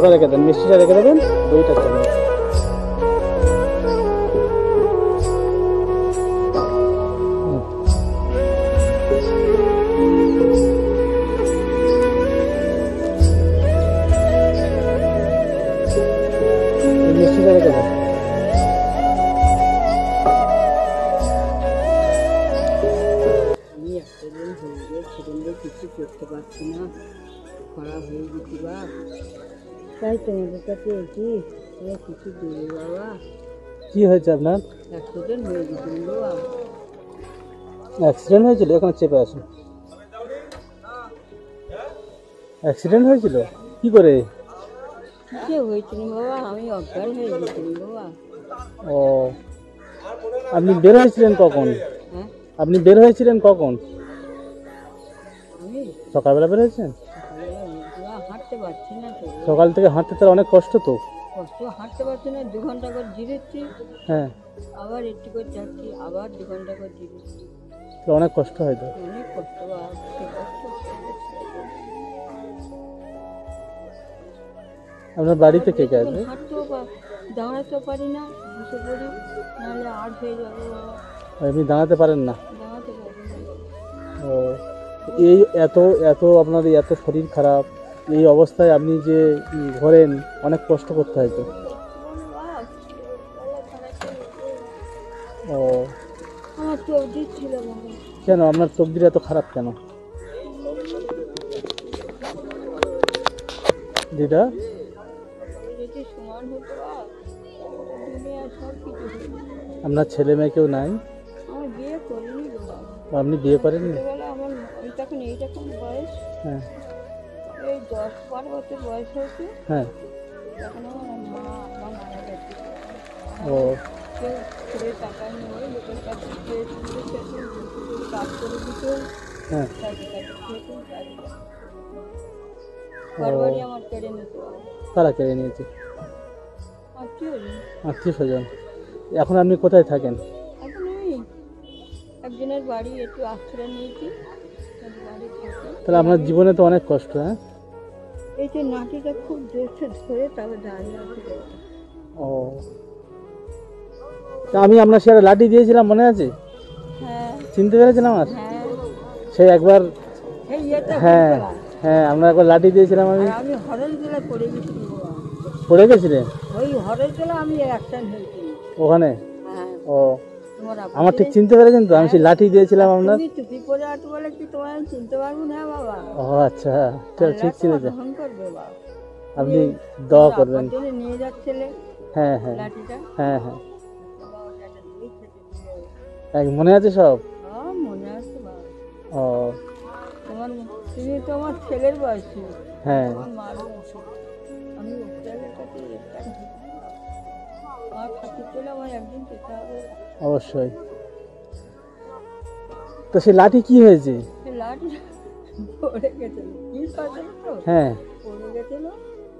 ওটা রেখে দেন, মিষ্টিটা রেখে দেবেন, দইটা চলে মিষ্টিটা রেখে দেন। কিছু করতে পারছি না, খারাপ হয়ে গেছি বা, তাই তোমাদের কাছে এসি কিছু দেবে বাবা। কি হয়েছে আপনার? অ্যাক্সিডেন্ট হয়ে গেছিল বাবা। অ্যাক্সিডেন্ট হয়েছিল? এখানে চেপে আসুন। অ্যাক্সিডেন্ট হয়েছিল কি করে? কিসে হয়েছিল বাবা? আমি অজ্ঞান হয়ে গেছিলাম বাবা। ও, আপনি বের হয়েছিলেন কখন? হ্যাঁ, আপনি বের হয়েছিলেন কখন? আমি সকালবেলা বের হয়েছেন? সকালবেলা হাঁটতে পারছি না তো। সকাল থেকে হাঁটতে তার অনেক কষ্ট তো। কষ্ট, হাঁটতে পারছি না, 2 ঘন্টা করে জিরেছি, হ্যাঁ, আবার একটু করে যাচ্ছি, আবার 2 ঘন্টা করে জিরেছি। তো অনেক কষ্ট হয় তো। অনেক কষ্ট বাবা, সে কষ্ট। আপনার বাড়িতে কে কে আছে? হাঁটতেও দাঁড়াতেও পারি না, বসে পড়ি, নাহলে আর্ট হয়ে যাবে বাবা। আপনি দাঁড়াতে পারেন না? দাঁড়াতে পারি না। ও, এই এত এত আপনার এত শরীর খারাপ, এই অবস্থায় আপনি যে ঘোরেন, অনেক কষ্ট করতে হয় তো। ও, আমার চোখ দিচ্ছিল বাবা। কেন আপনার চোখ দিয়ে এত খারাপ কেন দিদা? যদি সমান হতো বাবা, দুনিয়ার সব কিছু হতো। আপনার ছেলে মেয়ে কেউ নাই? আমার বিয়ে করিনি বাবা। আপনি বিয়ে করেননি? ছোটবেলা আমার এইরকম বয়স, হ্যাঁ এই 10-12 বছর বয়স হয়েছে, হ্যাঁ। তখন আমার মা মারা গেছে। ও, কেউ ছেলে টাকা নিয়ে লোকের কাছে কাজ করে দিত, হ্যাঁ। কাজে কাজে খেতেন, কাজে ঘরবাড়ি আমার কেড়ে নিত বাবা। কারা কেড়ে নিয়েছে? আত্মীয় স্বজন। এখন আপনি কোথায় থাকেন? এখন আমি একজনের বাড়ি একটু আশ্রয় নিয়েছি, বাড়ি থাকি। তাহলে আপনার জীবনে তো অনেক কষ্ট। হ্যাঁ, এই যে নাটিটা খুব জোরছে ধরে তবে দাঁড়িয়ে আছে। ও, তা আমি আপনার সে লাঠি দিয়েছিলাম, মনে আছে? হ্যাঁ চিনতে পেরেছেন আমার? হ্যাঁ, সে একবার, এই এটা হ্যাঁ হ্যাঁ, আপনার একবার লাঠি দিয়েছিলাম আমি। আমি হরের জেলায় পড়ে গেছি বাবা। পড়ে গেছিলেন ওই হরের জেলা আমি অ্যাক্সিডেন্ট হয়েছি ওখানে? হ্যাঁ। ও, আমার ঠিক চিনতে পেরেছেন তো? আমি সেই লাঠি দিয়েছিলাম আপনার। তুমি চুপি পড়ে আছো বলে কি তোমায় আমি চিনতে পারবো না বাবা? ও আচ্ছা, চল, ঠিক চিনেছে। গ্রহণ করবে বাবা, আপনি দোয়া করবেন। আমার জন্য নিয়ে যাচ্ছিলে হ্যাঁ হ্যাঁ লাঠিটা। হ্যাঁ হ্যাঁ, বাবা ওটা একটা দই খেতে দিলে। মনে আছে সব? হ্যাঁ মনে আছে বাবা। ও, তুমি তো আমার ছেলের বয়সী, হ্যাঁ। আমার মার বয়সী। আমি ওপরের কাছে আমার ঠাকুর চলে আমার একদিন যেতে হবে। অবশ্যই। তো সে লাঠি কি হয়েছে? সে লাঠি পড়ে গেছিল, কি পাচ্ছিল তো, হ্যাঁ, পড়ে গেছিল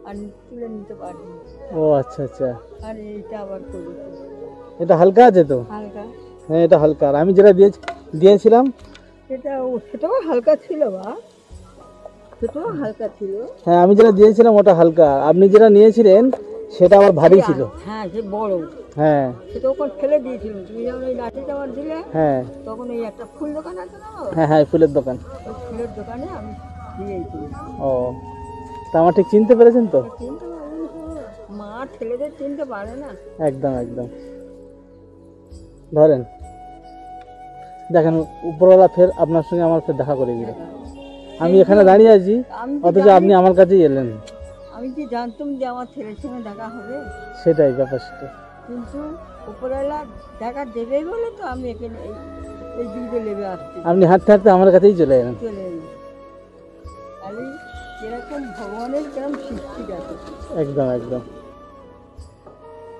আর তুলে নিতে পারিনি। ও আচ্ছা আচ্ছা। আর এইটা আবার করেছে এটা হালকা আছে তো? হালকা। হ্যাঁ, এটা হালকা। আর আমি যেটা দিয়েছিলাম সেটাও হালকা ছিল বা, সেটাও হালকা ছিল। হ্যাঁ, আমি যেটা দিয়েছিলাম ওটা হালকা, আপনি যেটা নিয়েছিলেন সেটা আবার ভারী ছিল। হ্যাঁ সে বড়, হ্যাঁ সেটা ওখানে ফেলে দিয়েছিল। তুমি যখন ওই লাঠিটা আমার দিলে, হ্যাঁ তখন ওই একটা ফুল দোকান আছে না বাবা? হ্যাঁ হ্যাঁ, ফুলের দোকান। ওই ফুলের দোকানে আমি দিয়েছি। ও, তা আমার ঠিক চিনতে পেরেছেন তো? চিনতে পারেন তো, মা ছেলেদের চিনতে পারে না। একদম একদম। ধরেন, দেখেন উপরওয়ালা ফের আপনার সঙ্গে আমার ফের দেখা করে দিল। আমি এখানে দাঁড়িয়ে আছি, অথচ আপনি আমার কাছেই এলেন। আমি কি জানতাম যে আমার ছেলের সঙ্গে দেখা হবে? সেটাই ব্যাপার, সেটা। কিন্তু উপরওয়ালা দেখা দেবেই বলে তো আমি এখানে এই দিকে লেবে আসছি। আপনি হাঁটতে হাঁটতে আমার কাছেই চলে এলেন। চলে এলাম, খালি যেরকম ভগবানের কেরম সৃষ্টি গেছে। একদম একদম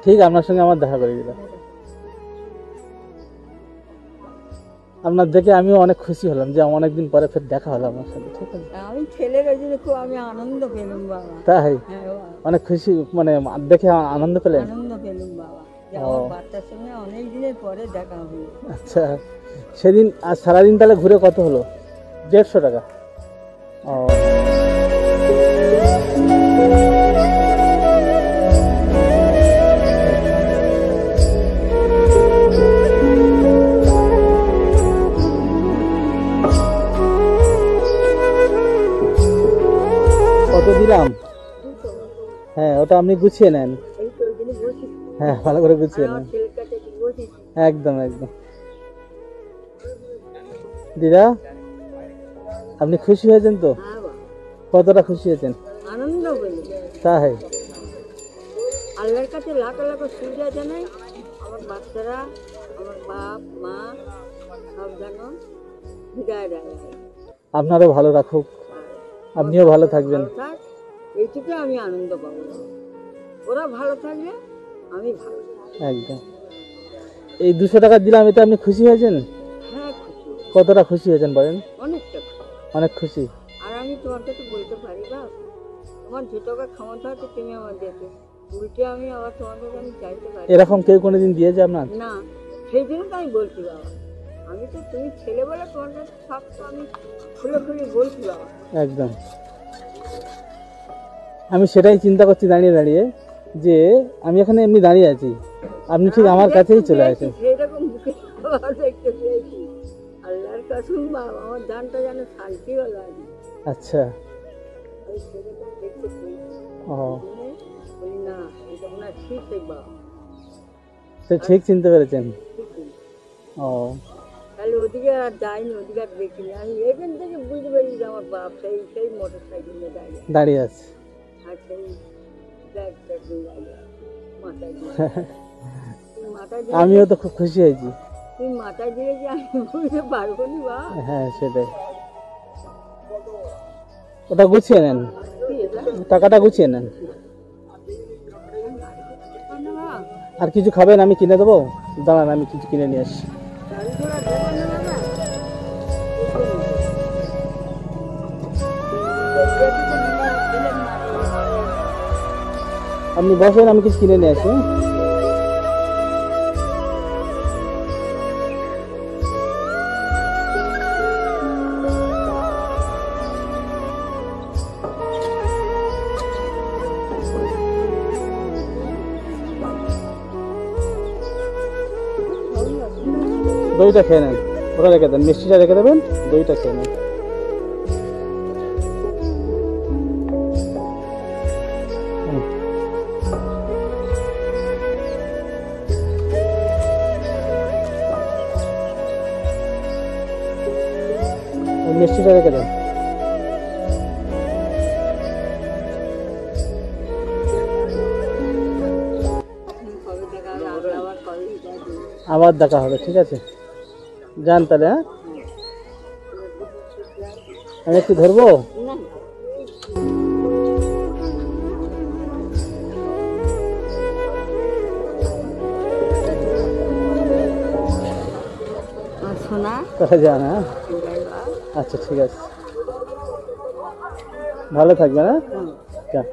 ঠিক, আপনার সঙ্গে আমার দেখা করে দিল। আপনার দেখে আমিও অনেক খুশি হলাম যে অনেকদিন পরে ফের দেখা হলো আপনার সাথে। ঠিক আছে, আমি ছেলের ওই জন্য খুব আমি আনন্দ পেলাম বাবা। তাই হ্যাঁ বাবা, অনেক খুশি, মানে দেখে আনন্দ পেলেন? আনন্দ পেলাম বাবা যে আমার বাচ্চার সঙ্গে অনেক দিনের পরে দেখা হলো। আচ্ছা, সেদিন আজ সারাদিন তাহলে ঘুরে কত হলো? 150 টাকা। ও, ওটা আপনি গুছিয়ে নেন। এই তো ওই জন্য বসি, হ্যাঁ, ভালো করে গুছিয়ে আমার নেন। ছেলের কাছে একটু বসি। একদম একদম। দিদা, আপনি খুশি হয়েছেন তো? হ্যাঁ বাবা, কতটা খুশি হয়েছেন? আনন্দ পেল। তাই? আল্লাহর কাছে লাখ লাখ সুবিধা জানাই, আমার বাচ্চারা, আমার বাপ মা সব যেন হৃদয় দেয়। আপনারও ভালো রাখুক, আপনিও ভালো থাকবেন। ভালো থাক, এইটুকু আমি আনন্দ পাবো। ওরা ভালো থাকলে আমি ভালো। একদম। এই 200 টাকা দিলাম, এতে আপনি খুশি হয়েছেন? হ্যাঁ খুশি, কতটা খুশি হয়েছেন বলেন? অনেকটা খুশি। অনেক খুশি। আর আমি তোমার কাছে বলতে পারি বা তোমার যে টাকা ক্ষমতা আছে তুমি আমার দিয়েছো, উল্টে আমি আবার তোমার কাছে আমি চাইতে পারি এরকম কেউ কোনোদিন দিয়েছে আপনার? না। সেই জন্য তো আমি বলছি বাবা, আমি তো তুমি ছেলে বলে তোমার কাছে সব তো আমি খুলে খুলে বলছি বাবা। একদম। আমি সেটাই চিন্তা করছি দাঁড়িয়ে দাঁড়িয়ে, যে আমি এখানে এমনি দাঁড়িয়ে আছি, আপনি ঠিক আমার কাছেই চলে আসেন। সেইরকম বুকে দেখতে পেয়েছি। আল্লাহর কসম বাবা, আমার জানটা যেন শান্তি হলো আজ। আচ্ছা। আমি সেরকম দেখতে পেয়েছি। ও, বলি না, এটা মনে হয় ঠিক বাবা, তো ঠিক চিনতে পেরেছেন? ঠিক। ও, তাহলে ওদিকে আর যাইনি, ওদিকে আর দেখিনি। আমি এখান থেকে বুঝতে পারি যে আমার বাপ সেই সেই মোটর সাইকেলে দাঁড়িয়ে দাঁড়িয়ে আছে। আর সেই ব্যাগটা দিয়ে দাঁড়িয়ে মাথায় দিয়ে। তুই মাথায় দিয়ে, আমিও তো খুব খুশি হয়েছি। তুই মাথায় দিয়ে যে আমি বুঝতে পারবো নি বা। হ্যাঁ, সেটাই। ওটা গুছিয়ে নেন, কি এটা? টাকাটা গুছিয়ে নেন। না বাবা, আর কিছু খাবেন? আমি কিনে দেবো, দাঁড়ান আমি কিছু কিনে নিয়ে আসি। চাল ছোড়া দেবো না বাবা। আপনি বসেন, আমি কিছু কিনে নিয়ে আসি। দইটা খেয়ে নেন, ওটা রেখে দেন, মিষ্টিটা রেখে দেবেন, দইটা খেয়ে নেন। হুম। ওই মিষ্টিটা রেখে দেন। কবে দেখা হবে, আমরা আবার কবে যাবো? আবার দেখা হবে, ঠিক আছে? যান তাহলে। হ্যাঁ, আমি একটু ধরবো। না, আর শোনা তাহলে যান। হ্যাঁ, আচ্ছা ঠিক আছে, ভালো থাকবেন। হ্যাঁ, যান।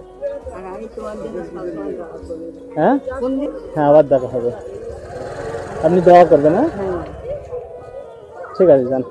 আর আমি তোমার জন্য সবসময় দোয়া করি। হ্যাঁ কোন দিন? হ্যাঁ, আবার দেখা হবে, আপনি দোয়া করবেন। হ্যাঁ, হ্যাঁ। ঠিক আছে, যান।